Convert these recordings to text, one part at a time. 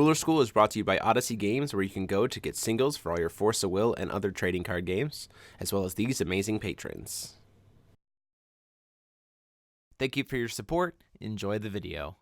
Ruler School is brought to you by Odyssey Games, where you can go to get singles for all your Force of Will and other trading card games, as well as these amazing patrons. Thank you for your support. Enjoy the video.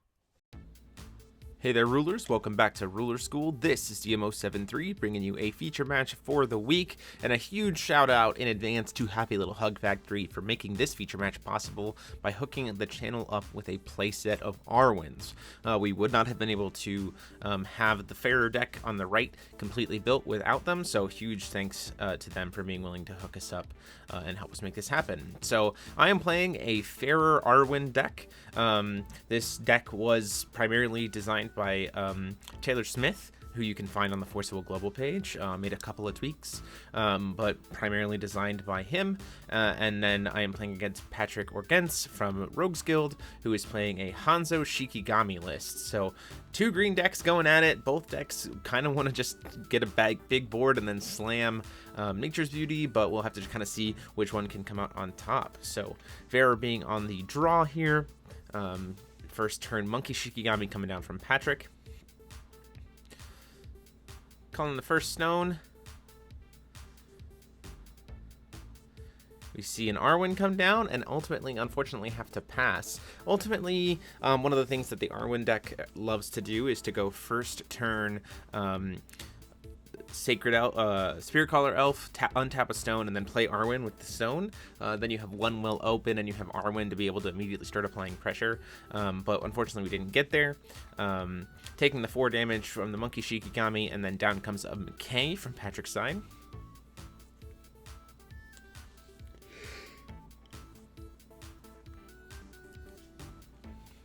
Hey there, Rulers. Welcome back to Ruler School. This is DMO73, bringing you a feature match for the week, and a huge shout out in advance to Happy Little Hug Factory for making this feature match possible by hooking the channel up with a playset of Arwyns. We would not have been able to have the Faerur deck on the right completely built without them, so huge thanks to them for being willing to hook us up and help us make this happen. So I am playing a Faerur Arwyn deck. This deck was primarily designed by Taylor Smith, who you can find on the Force of Will Global page. Made a couple of tweaks, but primarily designed by him. And then I am playing against Patrick Orgens from Rogues Guild, who is playing a Hanzo Shikigami list. So 2 green decks going at it. Both decks kind of want to just get a big board and then slam Nature's Beauty, but we'll have to kind of see which one can come out on top. So Faerur being on the draw here. First turn, Monkey Shikigami coming down from Patrick. Calling the first stone. We see an Arwyn come down and ultimately, unfortunately, have to pass. Ultimately, one of the things that the Arwyn deck loves to do is to go first turn Sacred Elf, Spirit Caller Elf, untap a stone, and then play Arwyn with the stone. Then you have one well open, and you have Arwyn to be able to immediately start applying pressure. But unfortunately, we didn't get there. Taking the 4 damage from the Monkey Shikigami, and then down comes a McKay from Patrick's side.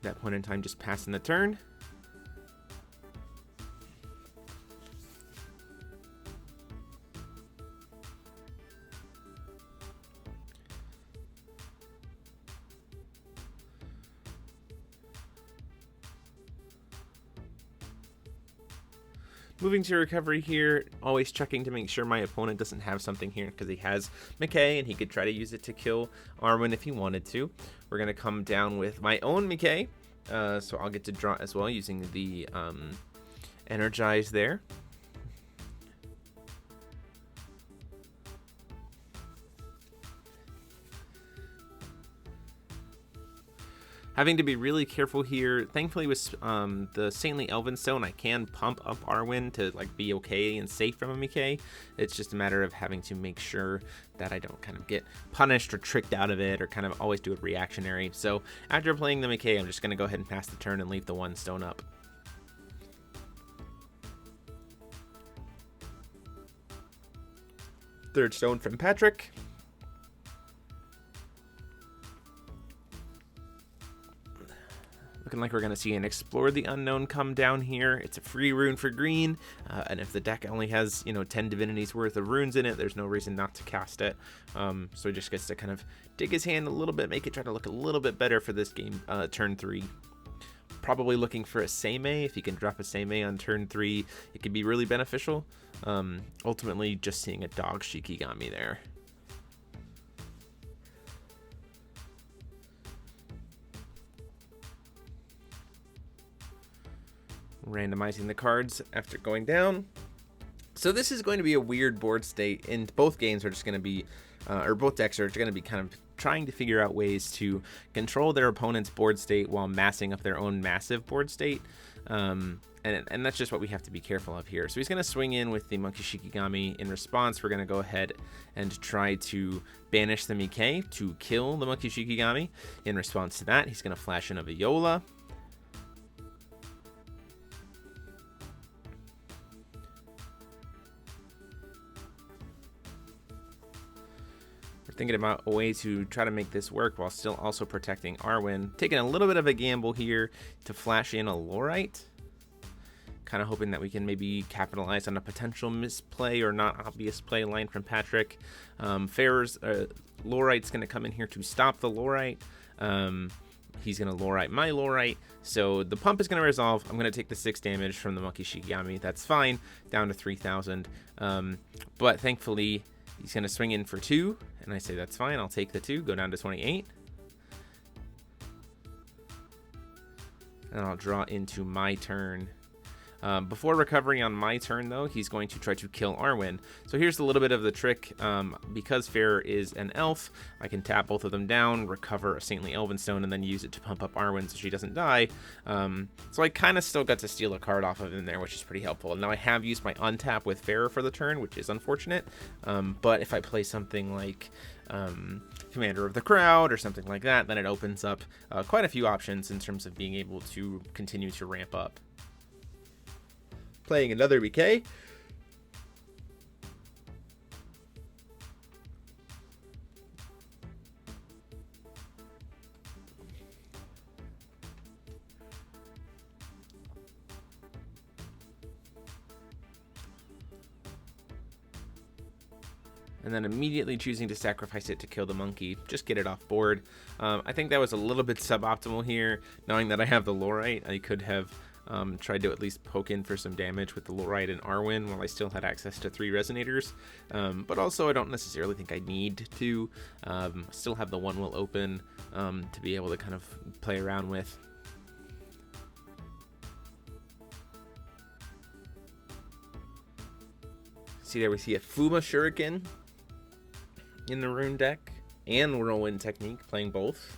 That point in time, just passing the turn. Moving to recovery here, always checking to make sure my opponent doesn't have something here, because he has McKay and he could try to use it to kill Arwyn if he wanted to. We're going to come down with my own McKay, so I'll get to draw as well using the Energize there. Having to be really careful here. Thankfully with the Saintly Elven Stone, I can pump up Arwyn to be okay and safe from a McKay. It's just a matter of having to make sure that I don't kind of get punished or tricked out of it, or kind of always do it reactionary. So after playing the McKay, I'm just going to go ahead and pass the turn and leave the 1 stone up. Third stone from Patrick. Looking like we're going to see an Explore the Unknown come down here. It's a free rune for green, and if the deck only has 10 divinities worth of runes in it, there's no reason not to cast it. So he just gets to kind of dig his hand a little bit, make it try to look a little bit better for this game, turn 3. Probably looking for a Seimei. If he can drop a Seimei on turn 3, it could be really beneficial. Ultimately, just seeing a dog Shikigami there. Randomizing the cards after going down. So this is going to be a weird board state, and both games are just going to be, or both decks are going to be kind of trying to figure out ways to control their opponent's board state while massing up their own massive board state. And that's just what we have to be careful of here. So he's going to swing in with the Monkey Shikigami. In response, we're going to go ahead and try to banish the McKay to kill the Monkey Shikigami. In response to that, he's going to flash in a Viola. Thinking about a way to try to make this work while still also protecting Arwyn. Taking a little bit of a gamble here to flash in a Lorite. Kind of hoping that we can maybe capitalize on a potential misplay or not obvious play line from Patrick. Faerur's Lorite's going to come in here to stop the Lorite. He's going to Lorite my Lorite. So the pump is going to resolve. I'm going to take the 6 damage from the Monkey Shikigami. That's fine. Down to 3,000. But thankfully, he's going to swing in for 2. And I say, that's fine. I'll take the 2. Go down to 28. And I'll draw into my turn. Before recovering on my turn, though, he's going to try to kill Arwyn. So here's a little bit of the trick. Because Faerur is an elf, I can tap both of them down, recover a Saintly Elven Stone, and then use it to pump up Arwyn so she doesn't die. So I kind of still got to steal a card off of him there, which is pretty helpful. And now I have used my untap with Faerur for the turn, which is unfortunate. But if I play something like Commander of the Crowd or something like that, then it opens up quite a few options in terms of being able to continue to ramp up. Playing another BK. And then immediately choosing to sacrifice it to kill the monkey, just get it off board. I think that was a little bit suboptimal here. Knowing that I have the Lorite, I could have tried to at least poke in for some damage with the Lorite and Arwyn while I still had access to 3 Resonators. But also I don't necessarily think I need to. Still have the one will open to be able to kind of play around with. See there, we see a Fuma Shuriken in the Rune deck and Whirlwind Technique, playing both.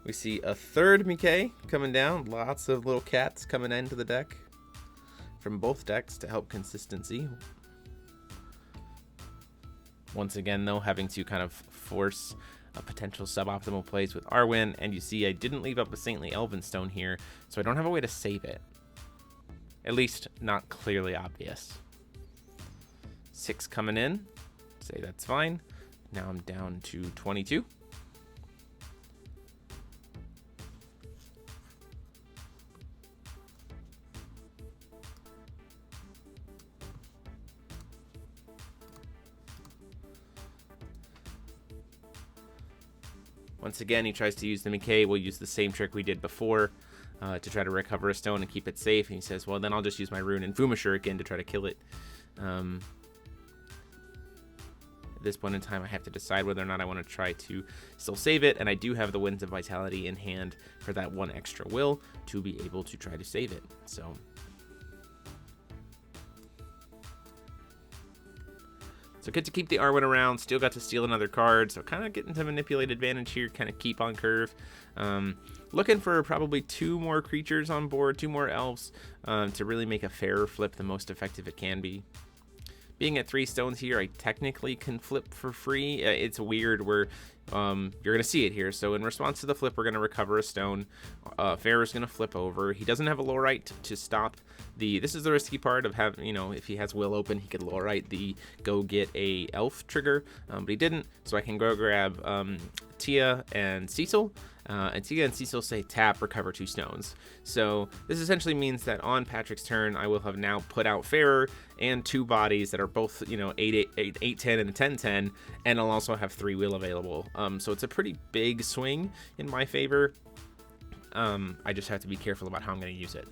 We see a third Mickey coming down. Lots of little cats coming into the deck from both decks to help consistency. Once again, though, having to kind of force a potential suboptimal plays with Arwyn. And you see I didn't leave up a Saintly Elven Stone here, so I don't have a way to save it. At least not clearly obvious. 6 coming in. Say that's fine. Now I'm down to 22. Once again, he tries to use the Mickey. We'll use the same trick we did before to try to recover a stone and keep it safe. And he says, well, then I'll just use my Rune and Fuma Shuriken to try to kill it. At this point in time, I have to decide whether or not I want to try to still save it. And I do have the Winds of Vitality in hand for that 1 extra will to be able to try to save it. So good to keep the Arwyn around. Still got to steal another card, so kind of getting to manipulate advantage here, kind of keep on curve. Looking for probably 2 more creatures on board, 2 more elves, to really make a Faerur flip the most effective it can be. Being at 3 stones here, I technically can flip for free. It's weird where you're going to see it here. So in response to the flip, we're going to recover a stone. Faerur's going to flip over. He doesn't have a Lorite to stop the... This is the risky part of having, you know, if he has Will open, he could Lorite the go get a elf trigger. But he didn't, so I can go grab Tia and Cecil. And Tia and Cecil say tap, recover 2 stones. So this essentially means that on Patrick's turn, I will have now put out Faerur and 2 bodies that are both, you know, 8-10 and 10-10, and I'll also have 3 will available. So it's a pretty big swing in my favor. I just have to be careful about how I'm going to use it.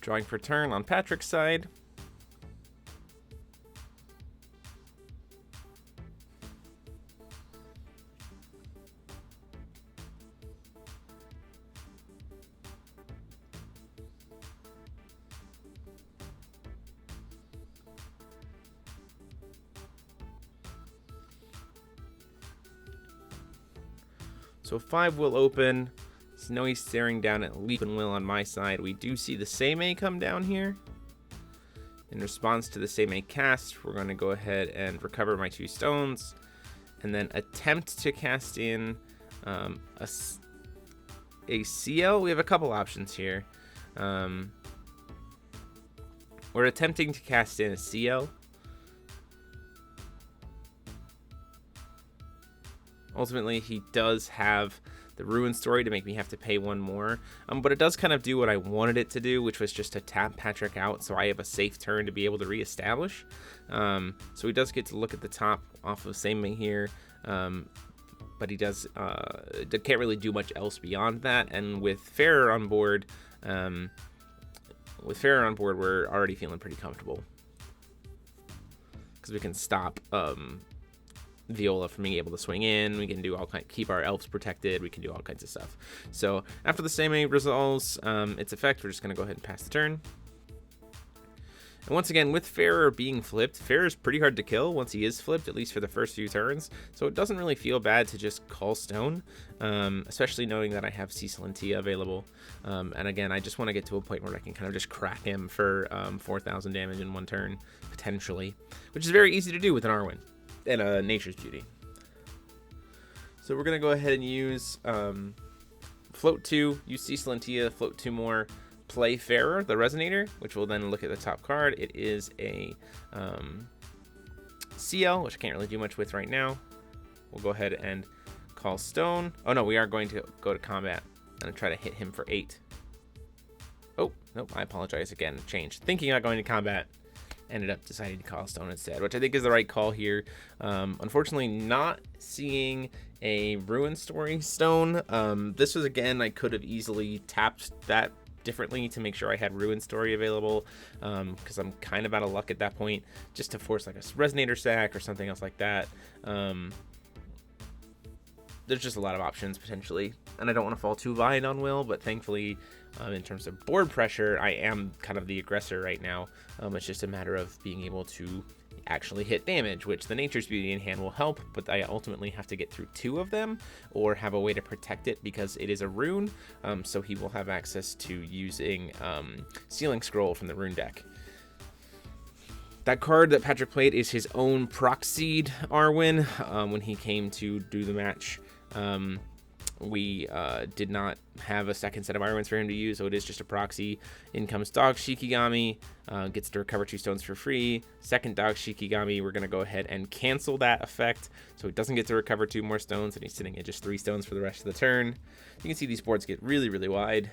Drawing for turn on Patrick's side. So 5 will open. Snowy's staring down at Leap and Will on my side. We do see the Seimei come down here. In response to the Seimei cast, we're going to go ahead and recover my 2 stones. And then attempt to cast in a CL. We have a couple options here. We're attempting to cast in a CL. Ultimately, he does have the Ruin Story to make me have to pay 1 more. But it does kind of do what I wanted it to do, which was just to tap Patrick out so I have a safe turn to be able to reestablish. So he does get to look at the top off of Seimei here. but he does can't really do much else beyond that. And with Faerur on board, we're already feeling pretty comfortable because we can stop Viola from being able to swing in. We can do keep our elves protected. We can do all kinds of stuff. So after the same resolves its effect, we're just going to go ahead and pass the turn. And once again, with Faerur being flipped, Faerur is pretty hard to kill once he is flipped, at least for the first few turns. So it doesn't really feel bad to just call Stone, especially knowing that I have Cecil and Tia available. And again, I just want to get to a point where I can kind of just crack him for 4,000 damage in one turn, potentially, which is very easy to do with an Arwyn and a Nature's Beauty. So we're going to go ahead and use float 2, use Cecil and Tia, float 2 more, play Faerur, the Resonator, which will then look at the top card. It is a CL, which I can't really do much with right now. We'll go ahead and call Stone. Oh no, we are going to go to combat and try to hit him for 8. Oh, nope, I apologize again. Changed. Thinking about going to combat, ended up deciding to call Stone instead, which I think is the right call here. Unfortunately, not seeing a Ruin Story Stone. This was, again, I could have easily tapped that differently to make sure I had Ruin Story available, because I'm kind of out of luck at that point, just to force like a Resonator sack or something else like that. There's just a lot of options potentially, and I don't want to fall too behind on Will, but thankfully in terms of board pressure, I am kind of the aggressor right now. It's just a matter of being able to actually hit damage, which the Nature's Beauty in hand will help, but I ultimately have to get through 2 of them or have a way to protect it because it is a rune, so he will have access to using Sealing Scroll from the rune deck. That card that Patrick played is his own proxied Arwyn. When he came to do the match, we did not have a second set of Arwyns for him to use, so it is just a proxy. In comes Dog Shikigami, gets to recover 2 stones for free. Second Dog Shikigami, we're going to go ahead and cancel that effect, so he doesn't get to recover 2 more stones, and he's sitting at just 3 stones for the rest of the turn. You can see these boards get really, really wide.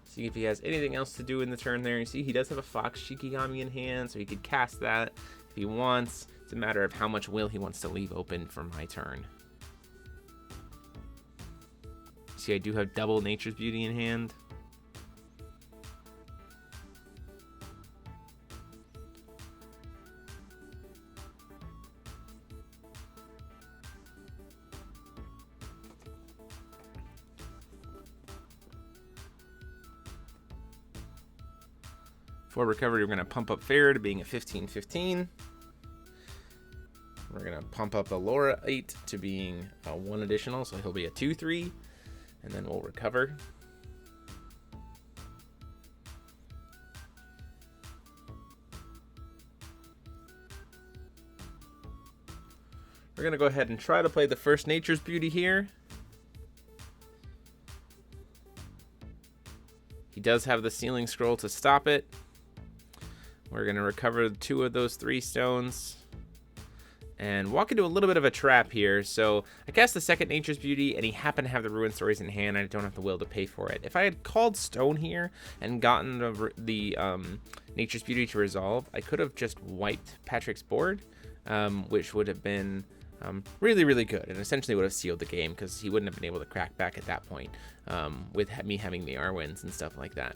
See if he has anything else to do in the turn there. You see he does have a Fox Shikigami in hand, so he could cast that if he wants. It's a matter of how much will he wants to leave open for my turn. See, I do have double Nature's Beauty in hand. For recovery, we're going to pump up Faerur to being a 15-15. We're going to pump up Allura 8 to being a 1 additional, so he'll be a 2-3, and then we'll recover. We're going to go ahead and try to play the first Nature's Beauty here. He does have the Sealing Scroll to stop it. We're going to recover 2 of those 3 stones and walk into a little bit of a trap here. So I cast the second Nature's Beauty, and he happened to have the Ruin Stories in hand. I don't have the will to pay for it. If I had called Stone here and gotten the Nature's Beauty to resolve, I could have just wiped Patrick's board, which would have been really, really good, and essentially would have sealed the game because he wouldn't have been able to crack back at that point with me having the Arwyns and stuff like that.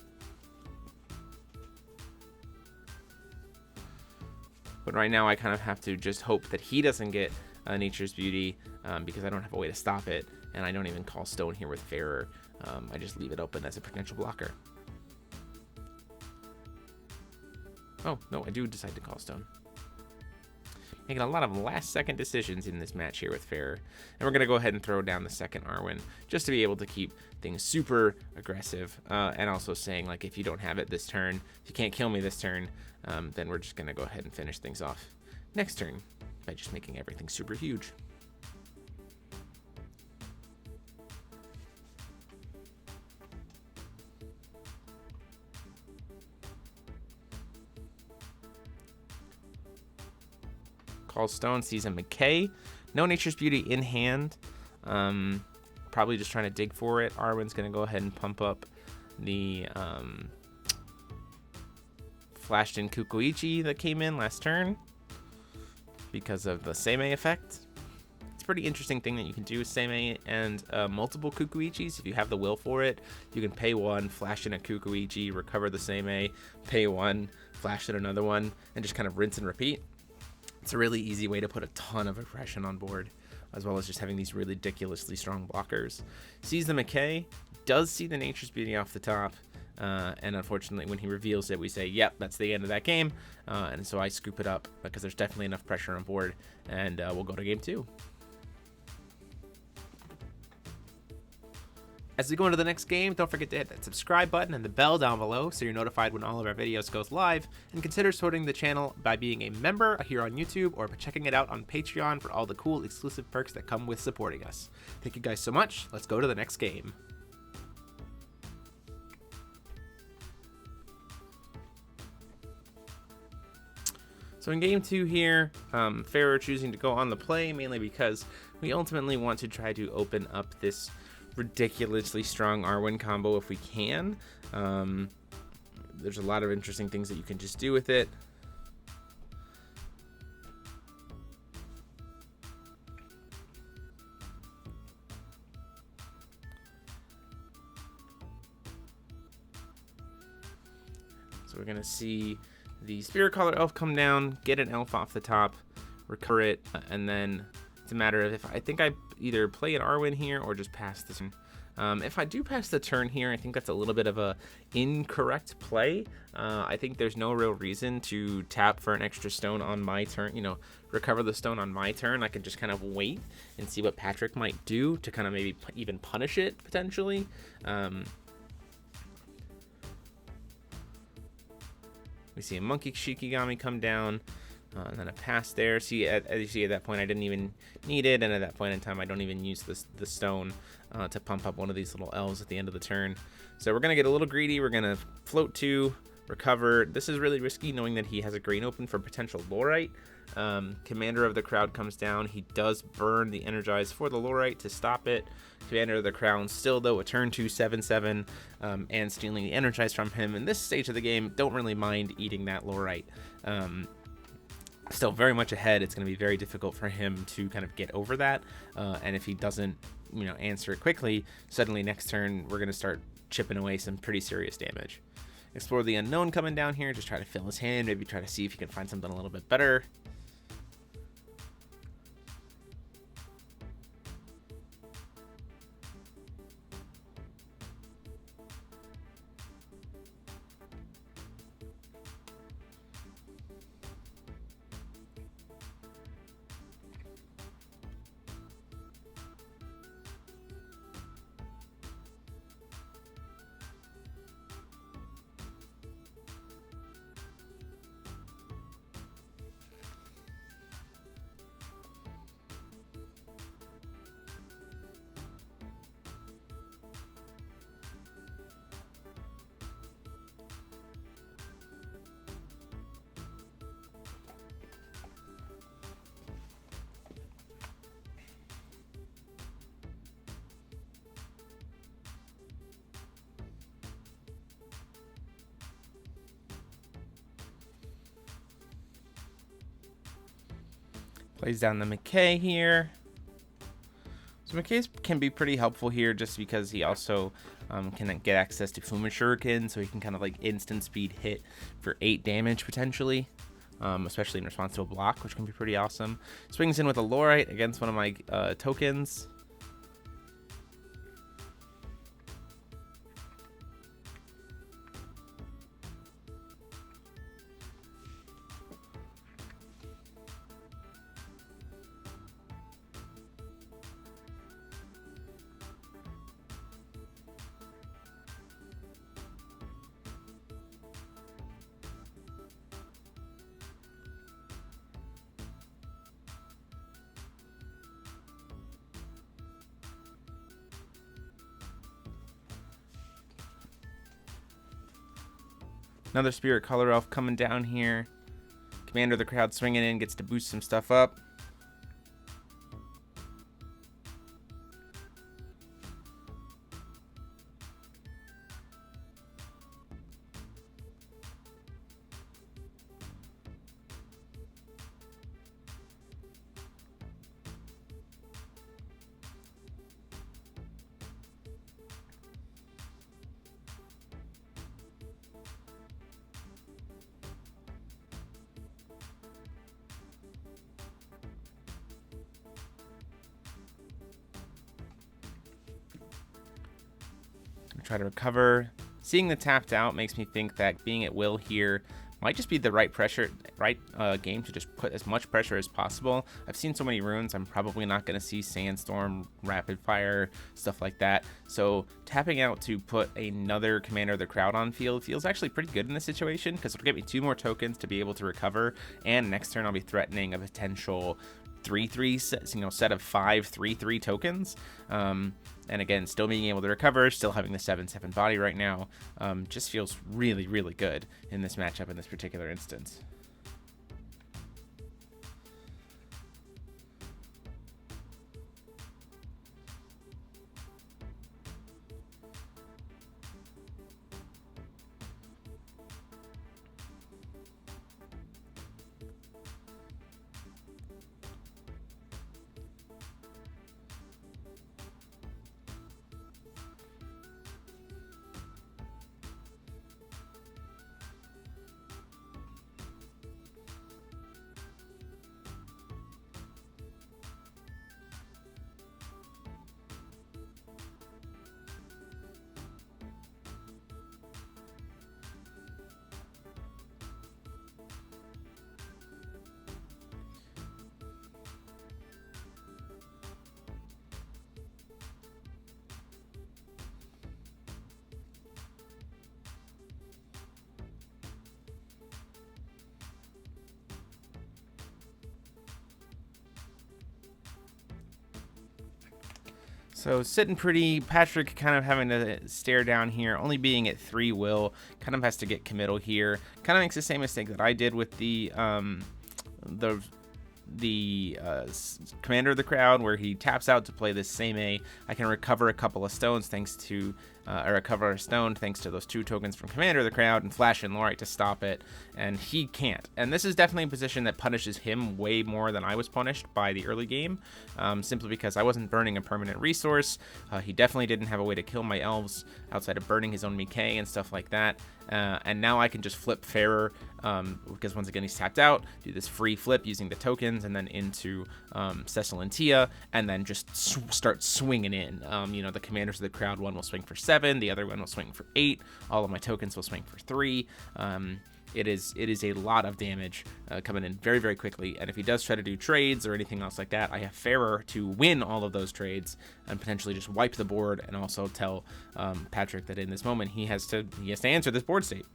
But right now I kind of have to just hope that he doesn't get Nature's Beauty because I don't have a way to stop it, and I don't even call Stone here with Faerur. I just leave it open as a potential blocker. Oh, no, I do decide to call Stone. Making a lot of last-second decisions in this match here with Faerur. And we're going to go ahead and throw down the second Arwyn just to be able to keep things super aggressive, and also saying, like, if you don't have it this turn, if you can't kill me this turn, then we're just going to go ahead and finish things off next turn by just making everything super huge. Call Stone, sees a McKay. No Nature's Beauty in hand. Probably just trying to dig for it. Arwyn's going to go ahead and pump up the flashed in Kukuichi that came in last turn because of the Seimei effect. It's a pretty interesting thing that you can do with Seimei and multiple Kukuichis. If you have the will for it, you can pay 1, flash in a Kukuichi, recover the Seimei, pay 1, flash in another one, and just kind of rinse and repeat. It's a really easy way to put a ton of aggression on board, as well as just having these ridiculously strong blockers. Sees the McKay, does see the Nature's Beauty off the top, and unfortunately when he reveals it, we say, yep, that's the end of that game, and so I scoop it up because there's definitely enough pressure on board, and we'll go to game 2. As we go into the next game, don't forget to hit that subscribe button and the bell down below so you're notified when all of our videos goes live, and consider supporting the channel by being a member here on YouTube or by checking it out on Patreon for all the cool exclusive perks that come with supporting us. Thank you guys so much. Let's go to the next game. So in game 2 here, Faerur choosing to go on the play, mainly because we ultimately want to try to open up this ridiculously strong Arwyn combo if we can. There's a lot of interesting things that you can just do with it. So we're gonna see the Spirit Caller Elf come down, get an elf off the top, recover it, and then it's a matter of if I think I either play an Arwyn here or just pass the turn. If I do pass the turn here, I think that's a little bit of a incorrect play. I think there's no real reason to tap for an extra stone on my turn, you know, recover the stone on my turn. I can just kind of wait and see what Patrick might do to kind of maybe even punish it potentially. We see a Monkey Shikigami come down, and then a pass there. As you see, at that point, I didn't even need it, and at that point in time, I don't even use the stone to pump up one of these little elves at the end of the turn. So we're going to get a little greedy. We're going to float 2, recover. This is really risky, knowing that he has a green open for potential Lorite. Commander of the Crowd comes down. He does burn the Energize for the Lorite to stop it. Commander of the Crown still, though, a turn 2 7/7, and stealing the Energize from him. In this stage of the game, don't really mind eating that Lorite. Still very much ahead. It's going to be very difficult for him to kind of get over that, and if he doesn't, you know, answer it quickly, suddenly next turn we're going to start chipping away some pretty serious damage. Explore the Unknown coming down here, just try to fill his hand, maybe try to see if he can find something a little bit better. Plays down the McKay here. So McKay can be pretty helpful here just because he also can get access to Fuma Shuriken, so he can kind of like instant speed hit for 8 damage potentially, especially in response to a block, which can be pretty awesome. Swings in with a Lorite against one of my tokens. Another Spirit Color Elf coming down here. Commander of the Crowd swinging in, gets to boost some stuff up. try to recover. Seeing the tapped out makes me think that being at will here might just be the right game to just put as much pressure as possible. I've seen so many runes, I'm probably not going to see Sandstorm, Rapid Fire, stuff like that. So tapping out to put another Commander of the Crowd on field feels actually pretty good in this situation, because it'll get me 2 more tokens to be able to recover, and next turn I'll be threatening a potential 3/3 set of 5 3/3 tokens. And again, still being able to recover, still having the 7/7 body right now, just feels really, really good in this matchup in this particular instance. So sitting pretty, Patrick kind of having to stare down here, only being at 3 will, kind of has to get committal here. Kind of makes the same mistake that I did with the Commander of the Crowd, where he taps out to play this same A. I can recover a couple of stones thanks to, or recover a stone thanks to those 2 tokens from Commander of the Crowd, and flash in Lorite to stop it, and he can't. And this is definitely a position that punishes him way more than I was punished by the early game, simply because I wasn't burning a permanent resource. He definitely didn't have a way to kill my elves outside of burning his own Mickey and stuff like that. And now I can just flip Faerur, because once again he's tapped out, do this free flip using the tokens, and then into Cecil and Tia, and then just start swinging in. The Commanders of the Crowd one will swing for 7, the other one will swing for 8, all of my tokens will swing for 3. It is a lot of damage coming in very, very quickly, and if he does try to do trades or anything else like that, I have Faerur to win all of those trades and potentially just wipe the board, and also tell Patrick that in this moment he has to answer this board state.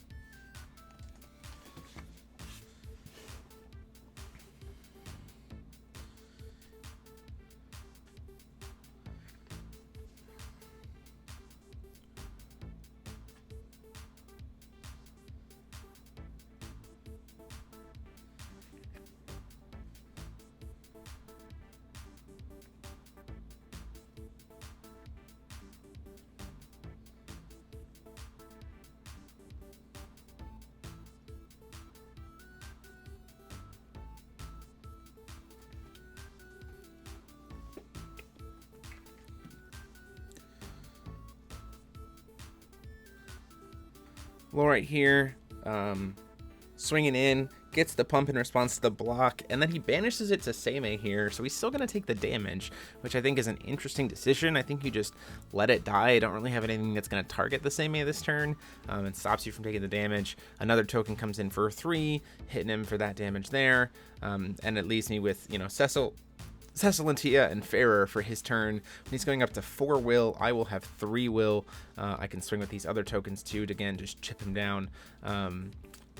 Lorite here, swinging in, gets the pump in response to the block, and then he banishes it to Seimei here, so he's still going to take the damage, which I think is an interesting decision. I think you just let it die. I don't really have anything that's going to target the Seimei this turn, and stops you from taking the damage. Another token comes in for 3, hitting him for that damage there, and it leaves me with, Cecil and Tia and Faerur for his turn. When he's going up to 4 will, I will have 3 will. I can swing with these other tokens too to, again, just chip him down.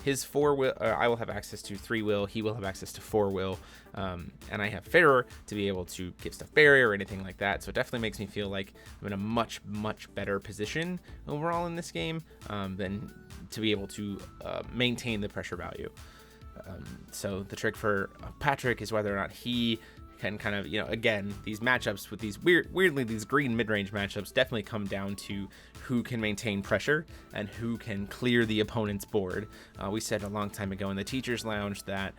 His 4 will, I will have access to 3 will, he will have access to 4 will, and I have Faerur to be able to give stuff barrier or anything like that, so it definitely makes me feel like I'm in a much, much better position overall in this game than to be able to maintain the pressure value. So the trick for Patrick is whether or not he can kind of, again, these matchups with these weirdly these green mid-range matchups definitely come down to who can maintain pressure and who can clear the opponent's board. We said a long time ago in the Teacher's Lounge that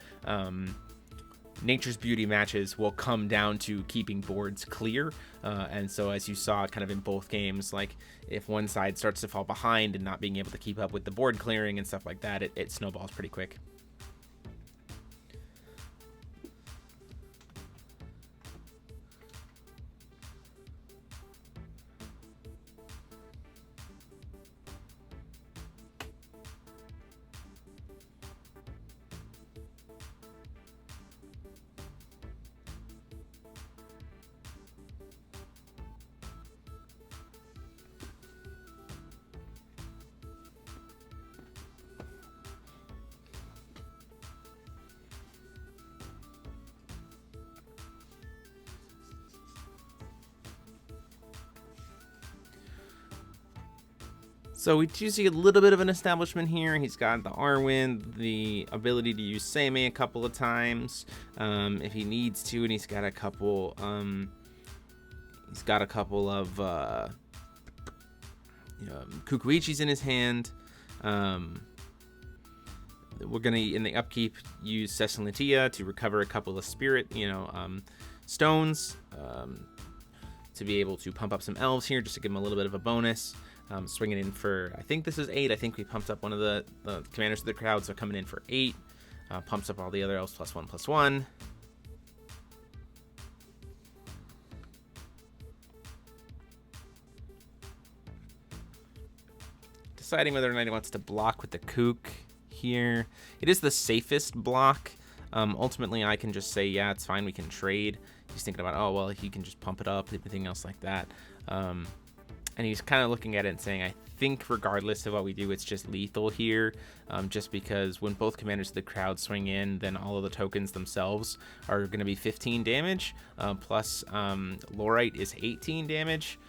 Nature's Beauty matches will come down to keeping boards clear, and so as you saw kind of in both games, like if one side starts to fall behind and not being able to keep up with the board clearing and stuff like that, it snowballs pretty quick. So we do see a little bit of an establishment here. He's got the Arwyn, the ability to use Seimei a couple of times if he needs to, and he's got a couple of Kukuichis in his hand. We're gonna, in the upkeep, use Cecilia to recover a couple of spirit, stones, to be able to pump up some elves here, just to give him a little bit of a bonus. Swinging in for, I think this is 8. I think we pumped up one of the commanders of the crowd, so coming in for 8. Pumps up all the other elves +1/+1. Deciding whether or not he wants to block with the Kook here. It is the safest block. Ultimately, I can just say, yeah, it's fine, we can trade. He's thinking about, oh, well, he can just pump it up, everything else like that. And he's kind of looking at it and saying, I think regardless of what we do, it's just lethal here, just because when both commanders of the crowd swing in, then all of the tokens themselves are going to be 15 damage, plus Lorite is 18 damage.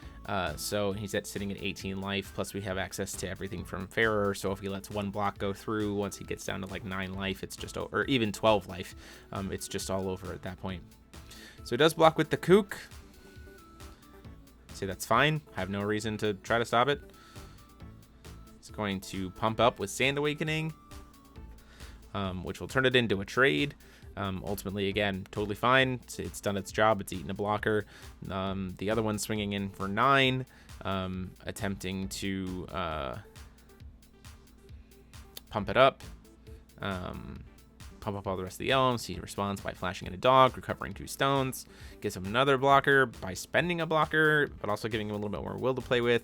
So he's sitting at 18 life, plus we have access to everything from Faerur, so if he lets one block go through, once he gets down to like 9 life, it's just, or even 12 life, it's just all over at that point. So he does block with the Kook. Say that's fine. I have no reason to try to stop it. It's going to pump up with Sand Awakening, which will turn it into a trade. Ultimately, again, totally fine. It's done its job. It's eaten a blocker. The other one swinging in for 9, attempting to pump it up. Pump up all the rest of the elves. He responds by flashing in a dog, recovering 2 stones. Gives him another blocker by spending a blocker, but also giving him a little bit more will to play with.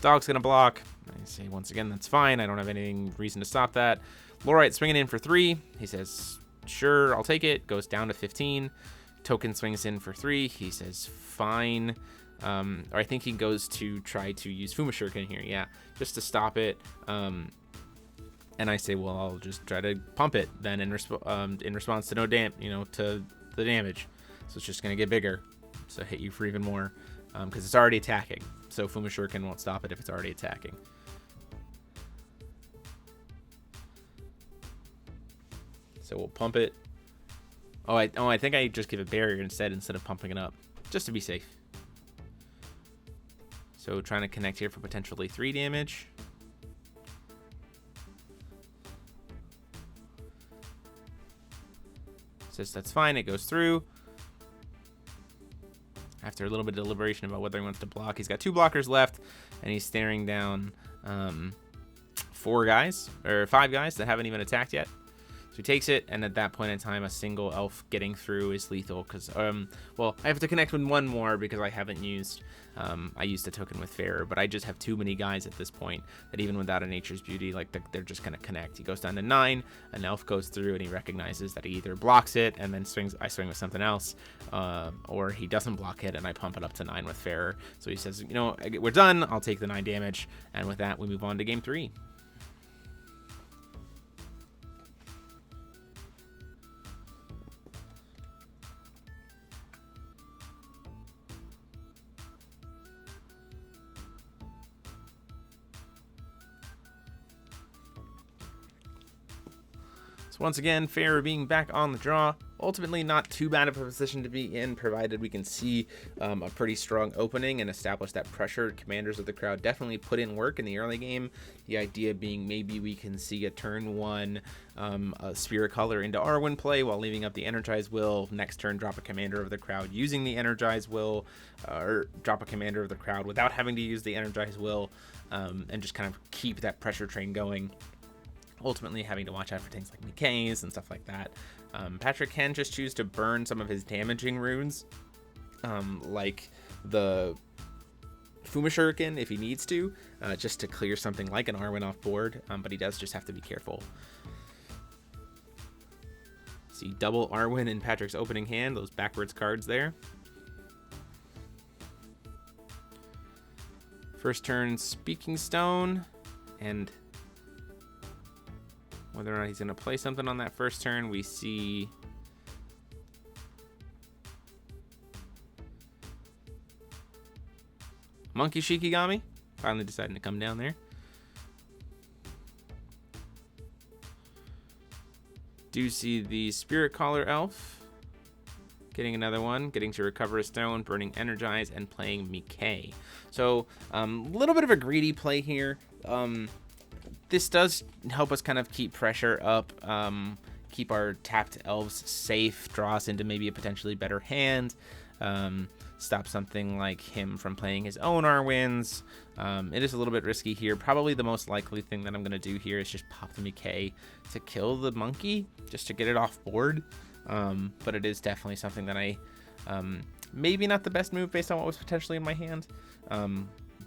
Dog's gonna block. I say once again, that's fine. I don't have any reason to stop that. Lorite swinging in for 3. He says, sure, I'll take it. Goes down to 15. Token swings in for 3. He says, fine. Or I think he goes to try to use Fumashuriken here, yeah, just to stop it. And I say, well, I'll just try to pump it then in response to to the damage. So it's just going to get bigger. So hit you for even more because it's already attacking. So Fumashuriken won't stop it if it's already attacking. So we'll pump it. Oh, I think I just give a barrier instead of pumping it up, just to be safe. So trying to connect here for potentially 3 damage. Says that's fine, it goes through. After a little bit of deliberation about whether he wants to block, he's got 2 blockers left, and he's staring down 5 guys that haven't even attacked yet. So he takes it, and at that point in time, a single elf getting through is lethal because, well, I have to connect with 1 more because I haven't used, I used a token with Faerur, but I just have too many guys at this point that even without a Nature's Beauty, like, they're just going to connect. He goes down to 9, an elf goes through, and he recognizes that he either blocks it and then I swing with something else, or he doesn't block it and I pump it up to 9 with Faerur. So he says, we're done, I'll take the 9 damage, and with that, we move on to game 3. So once again, Faerur being back on the draw. Ultimately not too bad of a position to be in, provided we can see a pretty strong opening and establish that pressure. Commanders of the crowd definitely put in work in the early game. The idea being maybe we can see a turn 1 a Spirit Color into Arwyn play while leaving up the Energized Will. Next turn, drop a Commander of the Crowd using the Energized Will, or drop a Commander of the Crowd without having to use the Energized Will, and just kind of keep that pressure train going. Ultimately having to watch out for things like Mikays and stuff like that. Patrick can just choose to burn some of his damaging runes, like the Fumashuriken if he needs to, just to clear something like an Arwyn off board, but he does just have to be careful. See double Arwyn in Patrick's opening hand, those backwards cards there. First turn, Speaking Stone, and whether or not he's going to play something on that first turn, we see Monkey Shikigami finally deciding to come down there. Do see the Spirit Caller Elf. Getting another one, getting to recover a stone, burning Energize, and playing Mickey. So, a little bit of a greedy play here. This does help us kind of keep pressure up, keep our tapped elves safe, draw us into maybe a potentially better hand, stop something like him from playing his own Arwyns. It is a little bit risky here. Probably the most likely thing that I'm going to do here is just pop the Mickey to kill the monkey, just to get it off board. But it is definitely something that I, maybe not the best move based on what was potentially in my hand.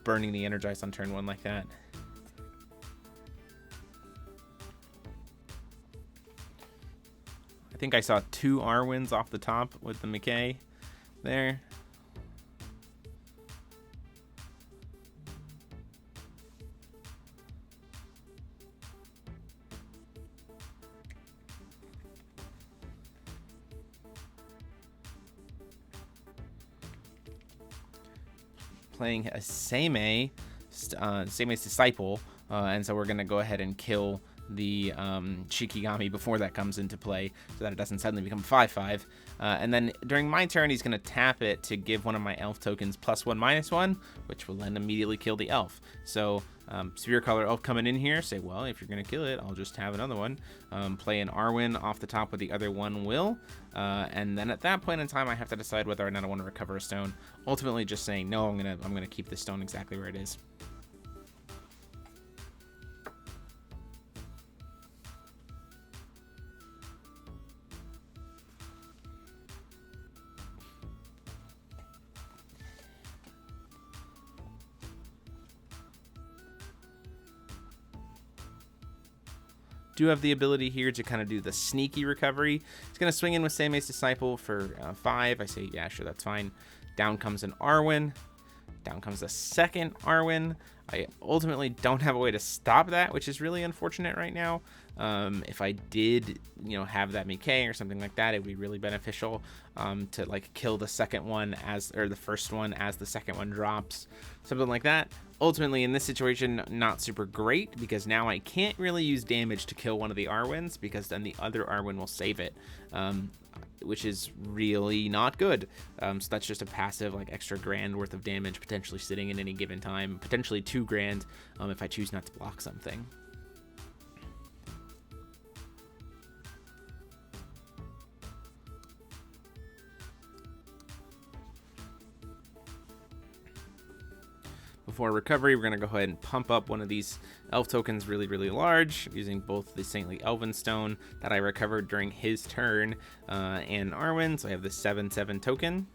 Burning the Energize on turn 1 like that. I think I saw 2 Arwyns off the top with the Mickey there. Playing a Seimei's Disciple, and so we're going to go ahead and kill the Shikigami before that comes into play so that it doesn't suddenly become 5/5. And then during my turn, he's going to tap it to give one of my elf tokens +1/-1, which will then immediately kill the elf. So Spirit Caller Elf coming in here, say, well, if you're going to kill it, I'll just have another one. Play an Arwyn off the top with the other one will. And then at that point in time, I have to decide whether or not I want to recover a stone. Ultimately, just saying, no, I'm gonna keep this stone exactly where it is. Do have the ability here to kind of do the sneaky recovery. He's going to swing in with Seimei's Disciple for 5. I say, yeah, sure, that's fine. Down comes an Arwyn. Down comes a second Arwyn. I ultimately don't have a way to stop that, which is really unfortunate right now. If I did, have that Mickey or something like that, it would be really beneficial to like kill the second one or the first one as the second one drops, something like that. Ultimately, in this situation, not super great because now I can't really use damage to kill one of the Arwyns because then the other Arwyn will save it, which is really not good. So that's just a passive, like extra grand worth of damage potentially sitting in any given time, potentially 2 grand if I choose not to block something. For recovery, we're going to go ahead and pump up one of these elf tokens really, really large, using both the Saintly Elven Stone that I recovered during his turn and Arwyn. So I have the 7/7 token.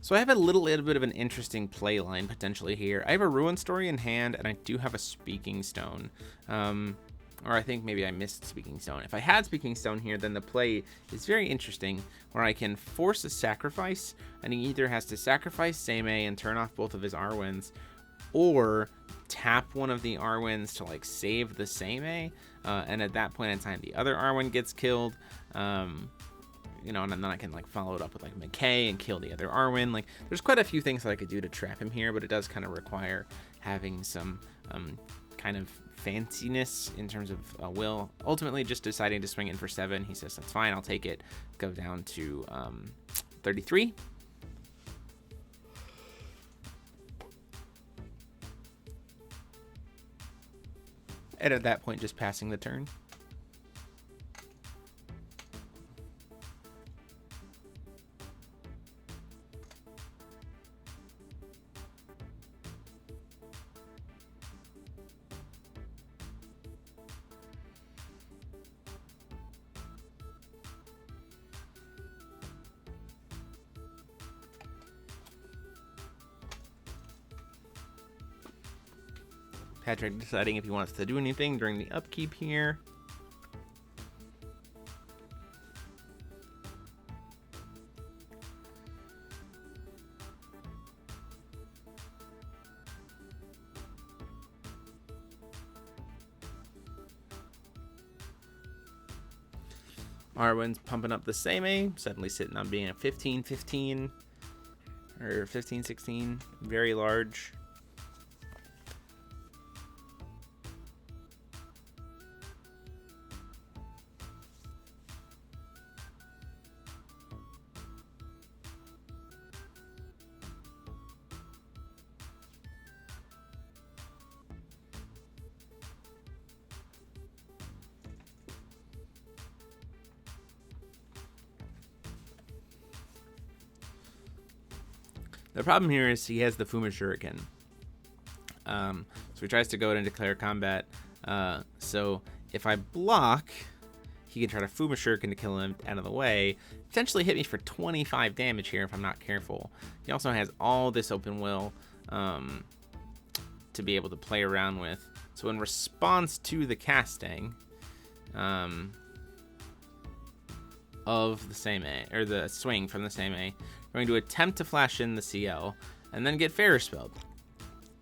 So I have a little bit of an interesting play line potentially here. I have a Ruin Story in hand, and I do have a Speaking Stone. Or I think maybe I missed Speaking Stone. If I had Speaking Stone here, then the play is very interesting, where I can force a sacrifice, and he either has to sacrifice Seimei and turn off both of his Arwyns, or tap one of the Arwyns to like save the Seimei, and at that point in time, the other Arwyn gets killed. And then I can like follow it up with like Mickey and kill the other Arwyn. Like there's quite a few things that I could do to trap him here, but it does kind of require having some kind of fanciness in terms of will. Ultimately just deciding to swing in for 7. He says, that's fine, I'll take it. Go down to 33. And at that point, just passing the turn. Patrick deciding if he wants to do anything during the upkeep here. Arwyn's pumping up the same suddenly sitting on being a 15-15 or 15-16, very large. The problem here is he has the Fuma Shuriken. So he tries to go and declare combat. So if I block, he can try to Fuma Shuriken to kill him out of the way. Potentially hit me for 25 damage here if I'm not careful. He also has all this open will to be able to play around with. So in response to the casting of the Seimei, or the swing from the Seimei, we're going to attempt to flash in the CL and then get Faerur spelled.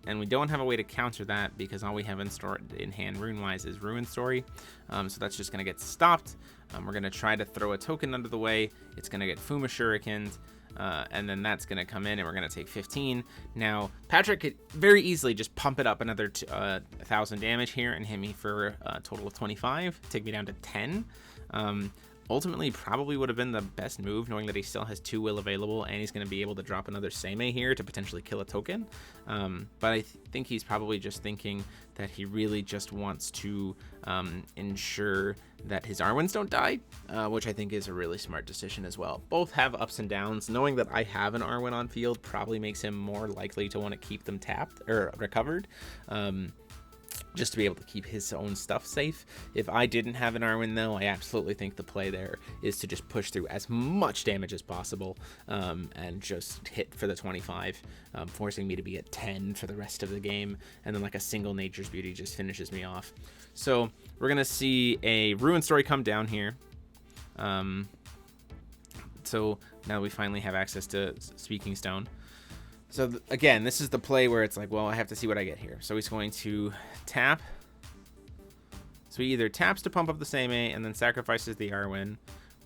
And we don't have a way to counter that because all we have in hand rune-wise is Ruin Story. So that's just going to get stopped. We're going to try to throw a token under the way. It's going to get Fuma Shurikened, and then that's going to come in and we're going to take 15. Now, Patrick could very easily just pump it up another 1,000 damage here and hit me for a total of 25, take me down to 10. Ultimately, probably would have been the best move, knowing that he still has 2 will available, and he's going to be able to drop another Seimei here to potentially kill a token. But I think he's probably just thinking that he really just wants to ensure that his Arwyns don't die, which I think is a really smart decision as well. Both have ups and downs. Knowing that I have an Arwyn on field probably makes him more likely to want to keep them tapped or recovered. Just to be able to keep his own stuff safe. If I didn't have an Arwyn, though, I absolutely think the play there is to just push through as much damage as possible and just hit for the 25, forcing me to be at 10 for the rest of the game, and then like a single Nature's Beauty just finishes me off. So we're going to see a Ruin Story come down here. So now we finally have access to Speaking Stone. So again, this is the play where it's like, well, I have to see what I get here. So he's going to tap. So he either taps to pump up the Seimei and then sacrifices the Arwyn,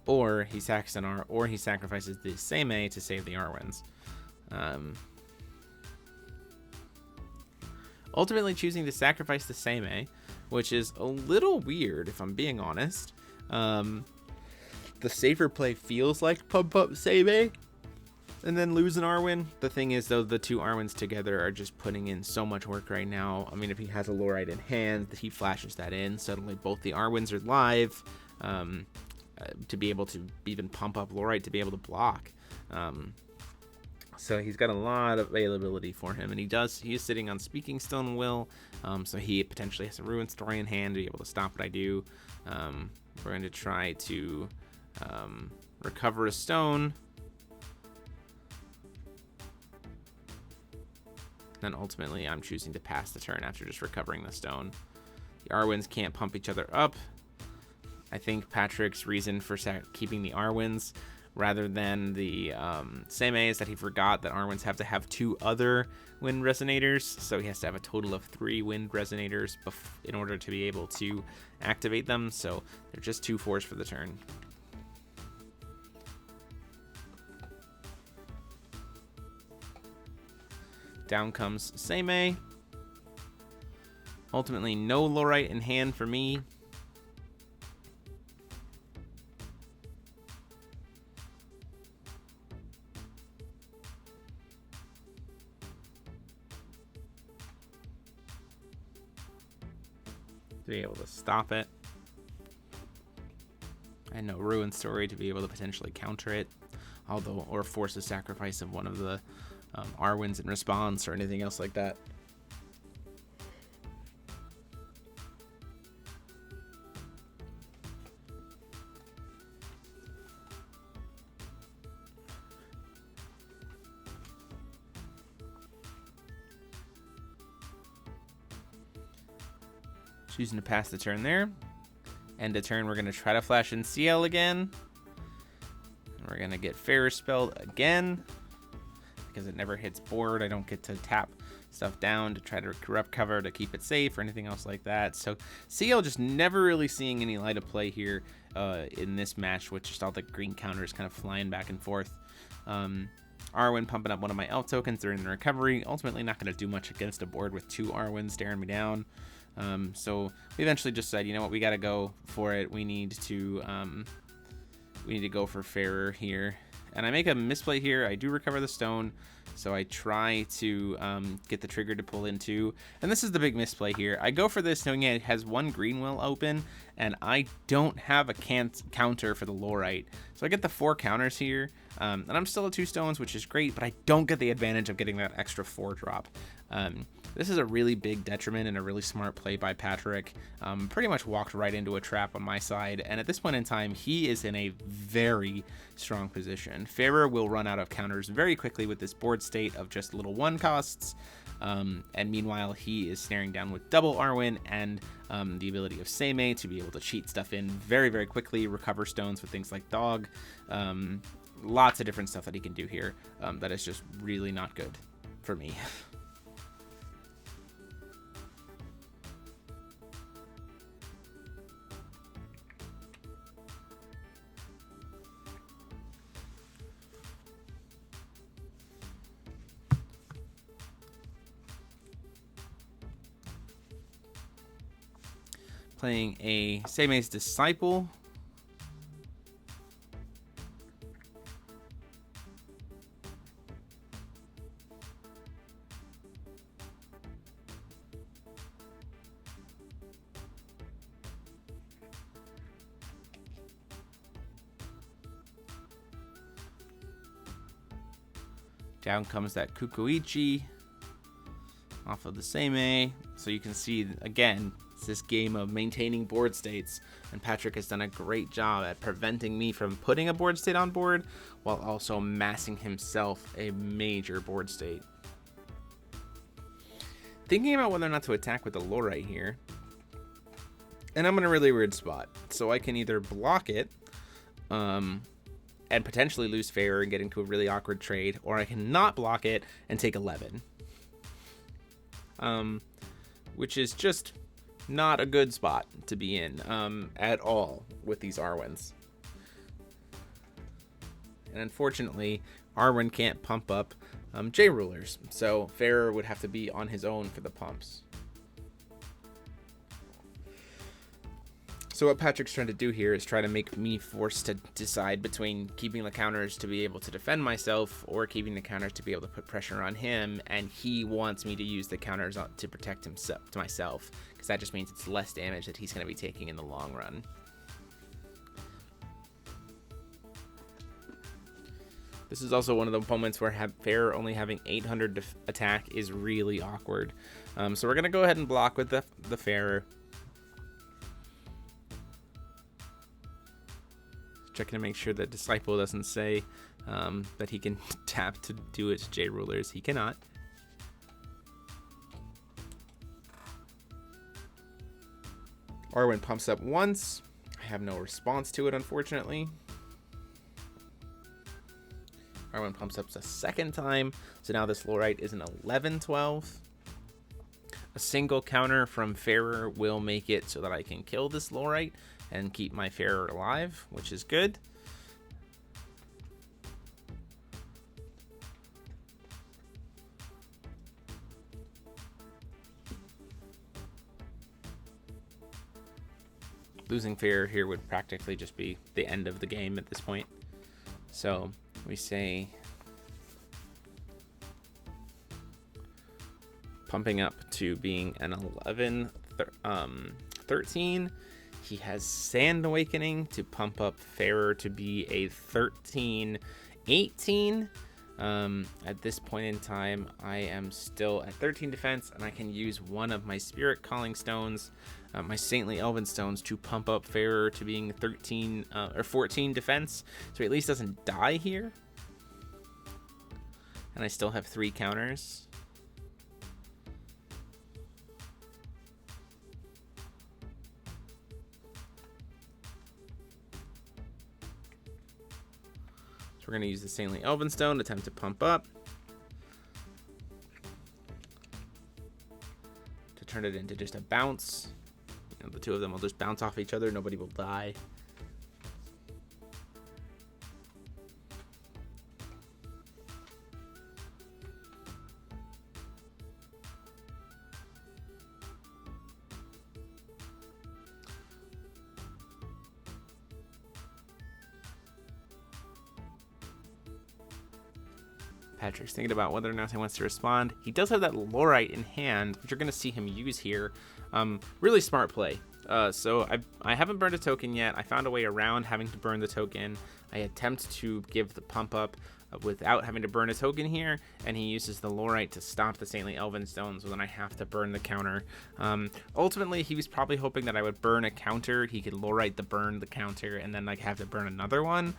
or he sacks an or he sacrifices the Seimei to save the Arwyns. Ultimately choosing to sacrifice the Seimei, which is a little weird if I'm being honest. The safer play feels like pump up Seimei and then lose an Arwyn. The thing is, though, the 2 Arwyns together are just putting in so much work right now. I mean, if he has a Lorite in hand, he flashes that in. Suddenly, both the Arwyns are live to be able to even pump up Lorite to be able to block. So he's got a lot of availability for him, and he is sitting on Speaking Stone Will, so he potentially has a Ruin Story in hand to be able to stop what I do. We're going to try to recover a stone. Then ultimately I'm choosing to pass the turn after just recovering the stone. The Arwyns can't pump each other up. I think Patrick's reason for keeping the Arwyns rather than the Seimei is that he forgot that Arwyns have to have 2 other wind resonators, so he has to have a total of 3 wind resonators in order to be able to activate them, so they're just 2/4 for the turn. Down comes Seimei. Ultimately, no Lorite in hand for me. To be able to stop it. And no Ruin Story to be able to potentially counter it. Or force a sacrifice of one of the Arwyns in response or anything else like that. Choosing to pass the turn there. End of turn, we're going to try to flash in CL again. We're going to get Faerur spelled again. Because it never hits board, I don't get to tap stuff down to try to corrupt cover to keep it safe or anything else like that. So CL just never really seeing any light of play here in this match, with just all the green counters kind of flying back and forth. Arwyn pumping up one of my elf tokens during the recovery. Ultimately not going to do much against a board with 2 Arwyns staring me down. So we eventually just said, you know what, we got to go for it. We need to go for Faerur here. And I make a misplay here. I do recover the stone, so I try to get the trigger to pull into. And this is the big misplay here. I go for this knowing it has 1 green will open, and I don't have a counter for the Lorite. So I get the 4 counters here, and I'm still at 2 stones, which is great, but I don't get the advantage of getting that extra 4 drop. This is a really big detriment and a really smart play by Patrick. Pretty much walked right into a trap on my side, and at this point in time, he is in a very strong position. Faerur will run out of counters very quickly with this board state of just little 1 costs, and meanwhile, he is snaring down with double Arwyn and the ability of Seimei to be able to cheat stuff in very, very quickly, recover stones with things like Dog. Lots of different stuff that he can do here that is just really not good for me. Playing a Seimei's Disciple. Down comes that Kukuichi off of the Seimei. So you can see, again, it's this game of maintaining board states, and Patrick has done a great job at preventing me from putting a board state on board while also massing himself a major board state. Thinking about whether or not to attack with the Lorite here, and I'm in a really weird spot. So I can either block it and potentially lose Faerur and get into a really awkward trade, or I can not block it and take 11. Which is just not a good spot to be in at all with these Arwyns. And unfortunately, Arwyn can't pump up J-Rulers, so Faerur would have to be on his own for the pumps. So what Patrick's trying to do here is try to make me forced to decide between keeping the counters to be able to defend myself or keeping the counters to be able to put pressure on him, and he wants me to use the counters to protect himself, to myself, because that just means it's less damage that he's going to be taking in the long run. This is also one of the moments where Faerur only having 800 attack is really awkward. So we're going to go ahead and block with the Faerur. Checking to make sure that Disciple doesn't say that he can tap to do it to J-Rulers. He cannot. Arwyn pumps up once. I have no response to it, unfortunately. Arwyn pumps up a second time. So now this Lorite is an 11-12. A single counter from Faerur will make it so that I can kill this Lorite and keep my Faerur alive, which is good. Losing Faerur here would practically just be the end of the game at this point. So we say pumping up to being an 11-13. He has Sand Awakening to pump up Faerur to be a 13-18. At this point in time, I am still at 13 defense, and I can use one of my Spirit Calling Stones, my Saintly Elven Stones, to pump up Faerur to being 13 or 14 defense, so he at least doesn't die here. And I still have 3 counters. So we're going to use the Saintly Elven Stone to attempt to pump up. turn it into just a bounce. You know, the two of them will just bounce off each other. Nobody will die. Patrick's thinking about whether or not he wants to respond. He does have that Lorite in hand, which you're going to see him use here. Really smart play. So I haven't burned a token yet. I found a way around having to burn the token. I attempt to give the pump up without having to burn a token here, and he uses the Lorite to stop the Saintly Elven Stone, so then I have to burn the counter. Ultimately, he was probably hoping that I would burn a counter. He could Lorite the counter, and then like have to burn another one.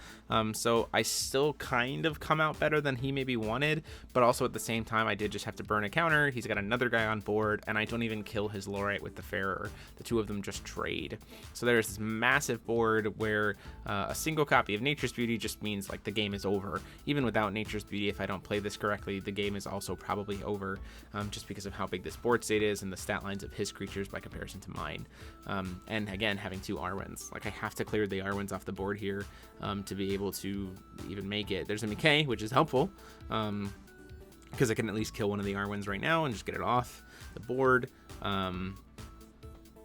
So I still kind of come out better than he maybe wanted, but also at the same time, I did just have to burn a counter. He's got another guy on board, and I don't even kill his Lorite with the Faerur. The two of them just trade. So there's this massive board where a single copy of Nature's Beauty just means like the game is over. Even without Nature's Beauty, if I don't play this correctly, the game is also probably over, just because of how big this board state is and the stat lines of his creatures by comparison to mine. And again, having two Arwyns, like I have to clear the Arwyns off the board here to be able to even make it. There's a Machiko, which is helpful, because I can at least kill one of the Arwyns right now and just get it off the board,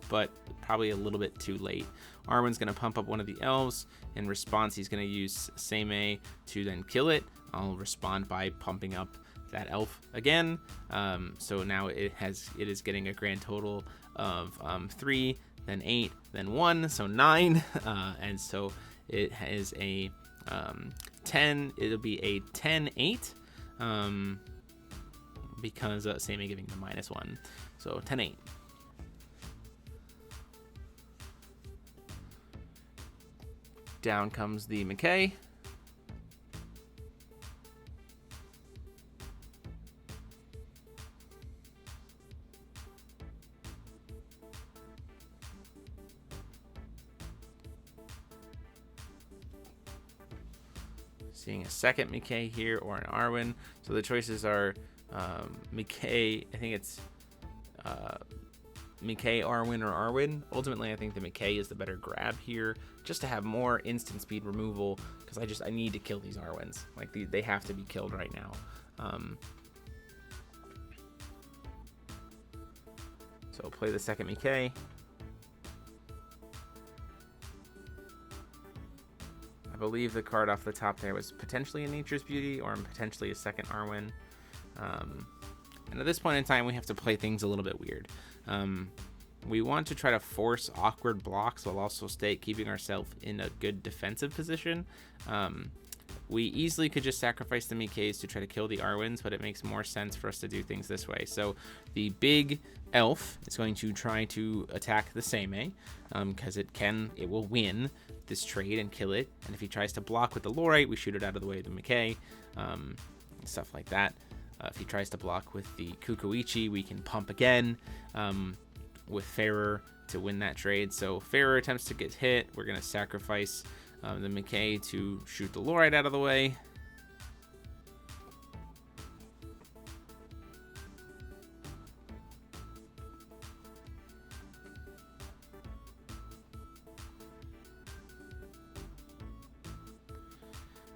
but probably a little bit too late. Arwyn's going to pump up one of the elves. In response, he's going to use Seimei to then kill it. I'll respond by pumping up that elf again. So now it is getting a grand total of 3, then 8, then 1, so 9. And so it has a 10. It'll be a 10-8 because Seimei giving the -1. So 10-8. Down comes the Machiko. Seeing a second Machiko here or an Arwyn. So the choices are Machiko, I think it's Machiko, Arwyn, or Arwyn. Ultimately, I think the Machiko is the better grab here, just to have more instant speed removal, because I need to kill these Arwyns. Like they have to be killed right now. So play the second Machiko. I believe the card off the top there was potentially a Nature's Beauty or potentially a second Arwyn. And at this point in time, we have to play things a little bit weird. We want to try to force awkward blocks while also keeping ourselves in a good defensive position. We easily could just sacrifice the Mikkei's to try to kill the Arwyns, but it makes more sense for us to do things this way. So the big elf is going to try to attack the Seimei, because it will win this trade and kill it. And if he tries to block with the Lorite, we shoot it out of the way of the Machiko, stuff like that. If he tries to block with the Kukuichi, we can pump again with Faerur to win that trade. So Faerur attempts to get hit. We're going to sacrifice the Machiko to shoot the Lorite out of the way.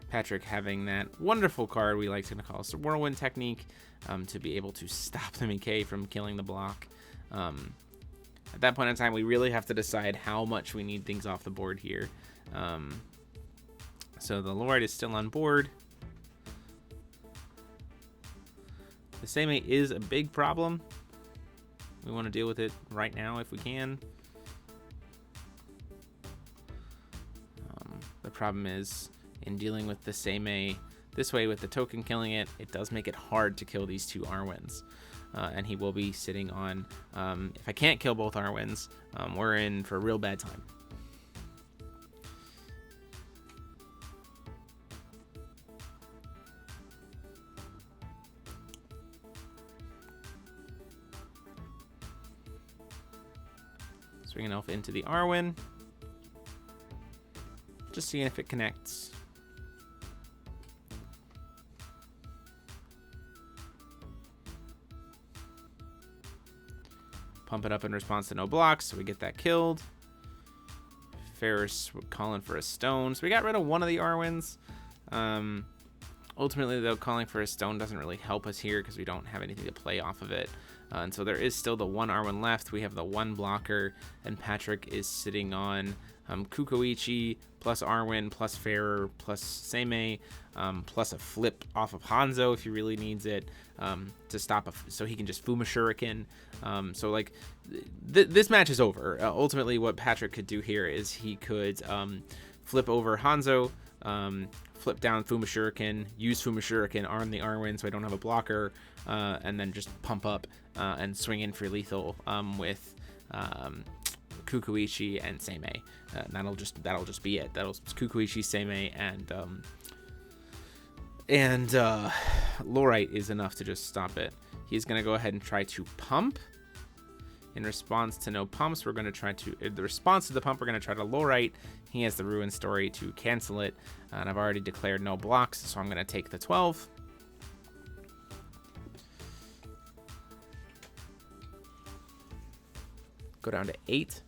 Patrick having that wonderful card we like to call a whirlwind technique, to be able to stop the Machiko from killing the block. At that point in time, we really have to decide how much we need things off the board here. So the Lorite is still on board. The Seimei is a big problem. We want to deal with it right now if we can. The problem is, in dealing with the Seimei this way with the token killing it, it does make it hard to kill these two Arwyns. And he will be sitting on, if I can't kill both Arwyns, we're in for a real bad time. Swing an elf into the Arwyn. Just seeing if it connects. pump it up in response to no blocks, so we get that killed. Faerur calling for a stone, so we got rid of one of the Arwyns. Ultimately, though, calling for a stone doesn't really help us here because we don't have anything to play off of it. And so there is still the one Arwyn left. We have the one blocker, and Patrick is sitting on Kukoichi plus Arwyn plus Faerur plus Seimei plus a flip off of Hanzo if he really needs it to stop so he can just Fuma Shuriken. So like this match is over. Ultimately, what Patrick could do here is he could flip over Hanzo, flip down Fuma Shuriken, use Fuma Shuriken, arm the Arwyn so I don't have a blocker, and then just pump up and swing in for lethal with Kukoichi and Seimei. That'll just be it. That'll Kukoichi, Seimei, and Lorite is enough to just stop it. He's gonna go ahead and try to pump. In response to no pumps, we're gonna try to. In the response to the pump, we're gonna try to Lorite. He has the Ruin Story to cancel it, and I've already declared no blocks, so I'm gonna take the 12. Go down to 8.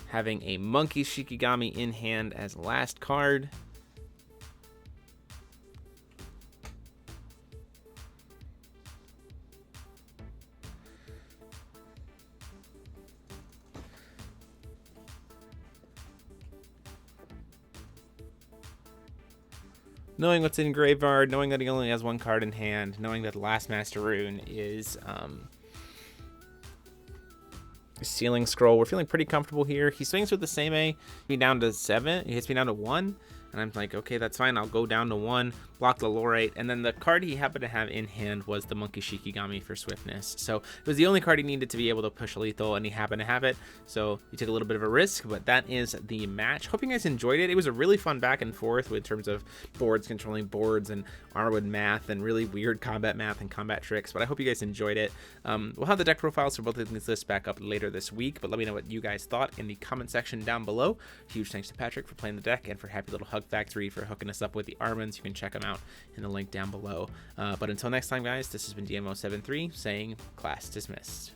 Having a Monkey Shikigami in hand as last card. Knowing what's in Graveyard, knowing that he only has one card in hand, knowing that the last Master Rune is Sealing Scroll. We're feeling pretty comfortable here. He swings with the Seimei, me down to 7. He hits me down to 1. And I'm like, okay, that's fine. I'll go down to 1, block the Lorite. And then the card he happened to have in hand was the Monkey Shikigami for swiftness. So it was the only card he needed to be able to push lethal, and he happened to have it. So he took a little bit of a risk, but that is the match. Hope you guys enjoyed it. It was a really fun back and forth in terms of boards, controlling boards, and Arwyn math, and really weird combat math and combat tricks. But I hope you guys enjoyed it. We'll have the deck profiles for both of these lists back up later this week, but let me know what you guys thought in the comment section down below. Huge thanks to Patrick for playing the deck, and for Happy Little Hug Factory for hooking us up with the Arwyns. You can check them out in the link down below. But until next time, guys, this has been DMO73 saying class dismissed.